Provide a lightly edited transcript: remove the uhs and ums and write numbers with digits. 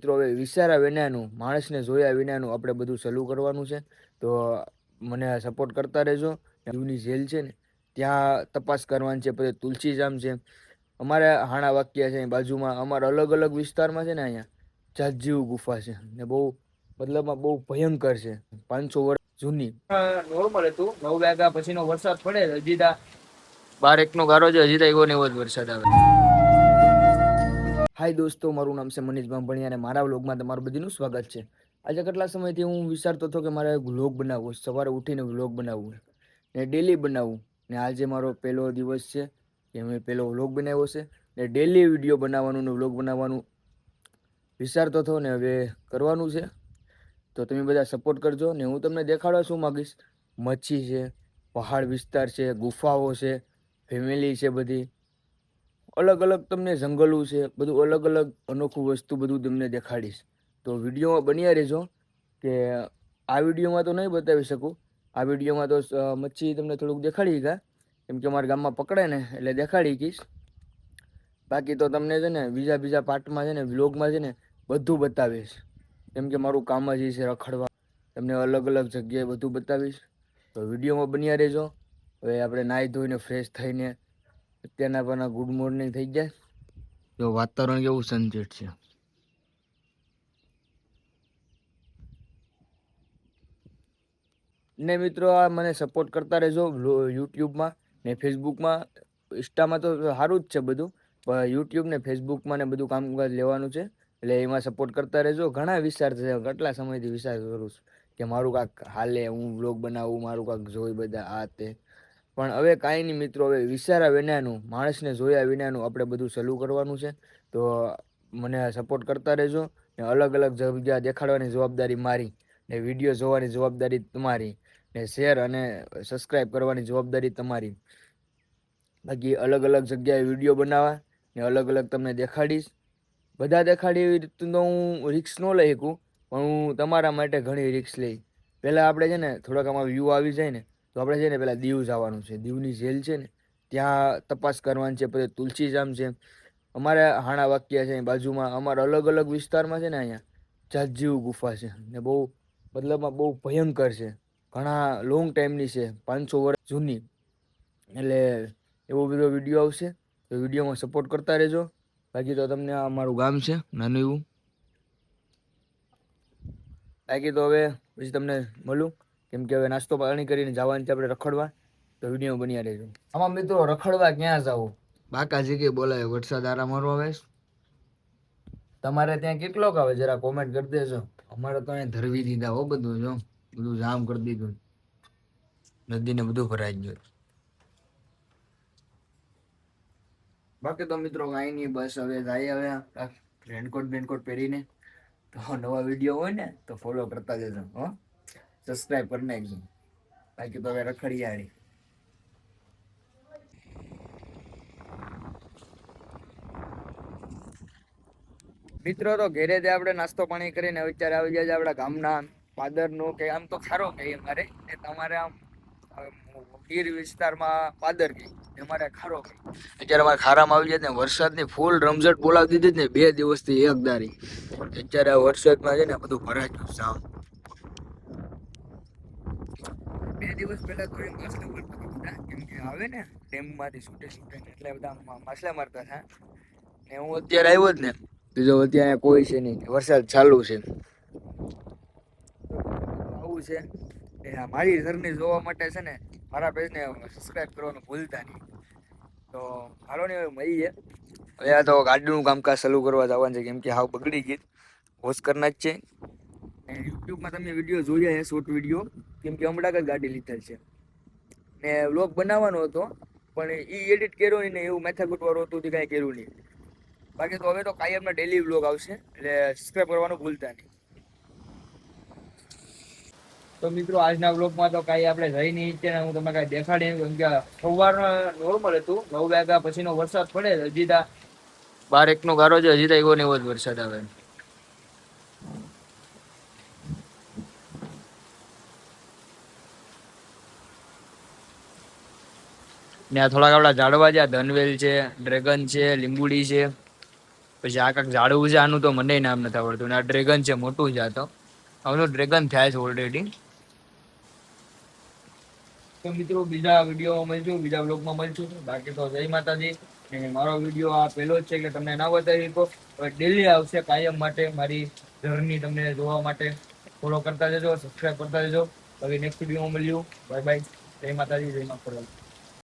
મિત્રો હવે વિચાર્યા વિનાનું માણસને જોયા વિનાનું આપણે બધું સલું કરવાનું છે. તો મને સપોર્ટ કરતા રહેજો. જૂની જેલ છે ને ત્યાં તપાસ કરવાની છે. પછી તુલસીજામ છે, અમારે હાણા વાક્યા છે બાજુમાં. અમારા અલગ અલગ વિસ્તારમાં છે ને અહીંયા જાજીવ ગુફા છે ને બહુ મતલબમાં બહુ ભયંકર છે. 500 વર્ષ જૂની. નોર્મલ હતું, 9 વાગ્યા પછીનો વરસાદ પડે. હજી 12-1નો ગારો છે, હજી તો એવો ને એવો જ વરસાદ આવે. હાય દોસ્તો, મારું નામ છે મનીષ બાંભણિયા અને મારા વ્લોગમાં તમારું બધીનું સ્વાગત છે. આજે કેટલા સમયથી હું વિચારતો હતો કે મારે વ્લોગ બનાવવો, સવારે ઉઠીને વ્લોગ બનાવવું ને ડેલી બનાવવું. ને આજે મારો પહેલો દિવસ છે કે મેં પહેલો વ્લોગ બનાવ્યો છે ને ડેલી વિડીયો બનાવવાનું ને વ્લોગ બનાવવાનું વિચારતો હતો ને હવે કરવાનું છે. તો તમે બધા સપોર્ટ કરજો ને હું તમને દેખાડવા શું માગીશ. મચ્છી છે, પહાડ વિસ્તાર છે, ગુફાઓ છે, ફેમિલી છે, બધી અલગ અલગ તમને જંગલો છે, બધું અલગ અલગ અનોખું વસ્તુ બધું તમને દેખાડીશ. તો વિડીયોમાં બન્યા રહેજો. કે આ વિડીયોમાં તો નહીં બતાવી શકું. આ વિડીયોમાં તો મચ્છી તમને થોડુંક દેખાડી ગયા, કેમ કે અમારા ગામમાં પકડે ને એટલે દેખાડી ગઈશ. બાકી તો તમને છે ને બીજા પાર્ટમાં છે ને વ્લોગમાં છે ને બધું બતાવીશ. કેમ કે મારું કામ જ છે રખડવા, તમને અલગ અલગ જગ્યાએ બધું બતાવીશ. તો વિડીયોમાં બન્યા રહેજો. હવે આપણે નાહી ધોઈને ફ્રેશ થઈને અત્યારના પણ ગુડ મોર્નિંગ થઈ જાય. જો વાતાવરણ કેવું સનસેટ છે. ને મિત્રો આ મને સપોર્ટ કરતા રહેજો યુટ્યુબમાં ને ફેસબુકમાં. ઇન્સ્ટામાં તો સારું જ છે બધું, પણ યુટ્યુબ ને ફેસબુકમાં ને બધું કામકાજ લેવાનું છે એટલે એમાં સપોર્ટ કરતા રહેજો. ઘણા વિચાર છે, કેટલા સમયથી વિચાર કરું છું કે મારું કાંક હાલે, હું વ્લોગ બનાવું, મારું કાંક જોઈ બધા આ તે. પણ હવે કાંઈ નહીં મિત્રો, હવે વિચાર્યા વિનાનું માણસને જોયા વિનાનું આપણે બધું સલું કરવાનું છે. તો મને સપોર્ટ કરતા રહેજો ને અલગ અલગ જગ્યા દેખાડવાની જવાબદારી મારી ને વિડીયો જોવાની જવાબદારી તમારી ને શેર અને સબસ્ક્રાઈબ કરવાની જવાબદારી તમારી. બાકી અલગ અલગ જગ્યાએ વિડીયો બનાવવા ને અલગ અલગ તમને દેખાડીશ. બધા દેખાડી એવી રીતે તો હું રિક્સ ન લઈ શકું, પણ હું તમારા માટે ઘણી રિક્સ લઈ. પહેલાં આપણે છે ને થોડાક આમાં વ્યૂ આવી જાય ને તો આપણે છે ને પહેલાં દીવ જવાનું છે. દીવની જેલ છે ને ત્યાં તપાસ કરવાની છે. પછી તુલસીજામ છે, અમારે હાણા વાક્યા છે બાજુમાં. અમારા અલગ અલગ વિસ્તારમાં છે ને અહીંયા જાજીવ ગુફા છે ને બહુ મતલબમાં બહુ ભયંકર છે. ઘણા લોંગ ટાઈમની છે, 500 વર્ષ જૂની. એટલે એવો બધો વિડીયો આવશે તો વિડીયોમાં સપોર્ટ કરતા રહેજો. બાકી તો તમને આ મારું ગામ છે નાનું એવું. બાકી તો હવે પછી તમને મળું, કેમ કે હવે નાસ્તો પાણી કરીને જવાનું છે આપણે રખડવા. તો વિડીયો બન્યા રહેજો. આમાં મિત્રો રખડવા ક્યાં જવું, બાકા જગ્યાએ બોલાવે. વરસાદ આરા મારો આવે. તમારે ત્યાં કેટલોક આવે જરા કોમેન્ટ કરી દેજો. અમારે તો અહીંયા ધરવી દીધા હો બધું, જો બધું જામ કરી દીધું, નદીને બધું ભરાઈ ગયું. બાકી તો મિત્રો કાંઈ નહીં, બસ હવે જાય. હવે રેનકોટ પહેરીને તો નવા વિડીયો હોય ને તો ફોલો કરતા જજો, હો, સબસ્ક્રાઈબ કરી નાખજો. બાકી તો હવે રખડિયાળી. મિત્રો તો ઘેરે જ આપણે નાસ્તો પાણી કરીને અત્યારે આવી જાય છે આપણા ગામના પાદરનું, કે આમ તો ખારો કહે અમારે, તમારે આમ ગીર વિસ્તારમાં પાદર કહે, અમારે ખારો કહે. અત્યારે અમારે ખારામાં આવી જાય ને વરસાદની ફૂલ રમઝટ બોલાવી દીધી ને 2 દિવસથી એકધારી. અત્યારે વરસાદમાં છે ને બધું ભરાઈ ગયું સાવ. 2 દિવસ પહેલા તો એ માછલા મારતા બધા, કેમ કે આવે ને ડેમમાંથી છૂટે એટલે બધા માછલા મારતા હતા. ને હું અત્યારે આવ્યો જ ને તો જો અત્યારે કોઈ છે નહીં, વરસાદ ચાલુ છે. આવું છે એ મારી જર્ની જોવા માટે છે ને મારા પેજને સબસ્ક્રાઈબ કરવાનું ભૂલતા નહીં. તો હાલો ને હવે મળીએ. હવે આ તો ગાડીનું કામકાજ ચાલુ કરવા જવાનું છે, કેમ કે હાવ બગડી ગઈ, વોશ કરના જ છે. યુટ્યુબમાં તમે વિડીયો જોયા છે, શોર્ટ વિડીયો, કેમ કે હમણાં જ ગાડી લીધેલ છે ને વ્લોગ બનાવવાનો હતો, પણ એ એડિટ કર્યો નહીં ને એવું મેથાકૂટ વાળું હતું તે કાંઈ કર્યું નહીં. બાકી તો હવે તો કાયમના ડેલી વ્લોગ આવશે, એટલે સબસ્ક્રાઈબ કરવાનું ભૂલતા નહીં. તો મિત્રો આજના વ્લોગમાં તો કાંઈ આપણે જઈ નહીં છે ને હું તમને કાંઈ દેખાડી, કેમ કે સવારનો નોર્મલ હતું, 9 વાગ્યા પછીનો વરસાદ પડે. હજી 12-1નો ગારો છે, હજી તો એવો ને એવો જ વરસાદ આવે. ને આ થોડાક આપણા ઝાડવા છે, ધનવેલ છે, ડ્રેગન છે, લીંબુડી છે, પછી આ કાંક ઝાડવું છે આનું તો મને નામ નથી આવડતું. ને આ ડ્રેગન છે, મોટું છે આ તો. હવે ડ્રેગન થાય છે ઓલરેડી. તો મિત્રો બીજા વિડીયોમાં મળશું, બીજા બ્લોગમાં મળશું. બાકી તો જય માતાજી. મારો વિડીયો આ પહેલો જ છે કે તમને ના બતાવી શકો. ડેલી આવશે કાયમ માટે મારી જર્ની તમને જોવા માટે. ફોલો કરતા જજો, સબસ્ક્રાઈબ કરતા જજો. હવે નેક્સ્ટ વિડીયોમાં મળ્યું. Bye bye. જય માતાજી, જય મા ખોડલ.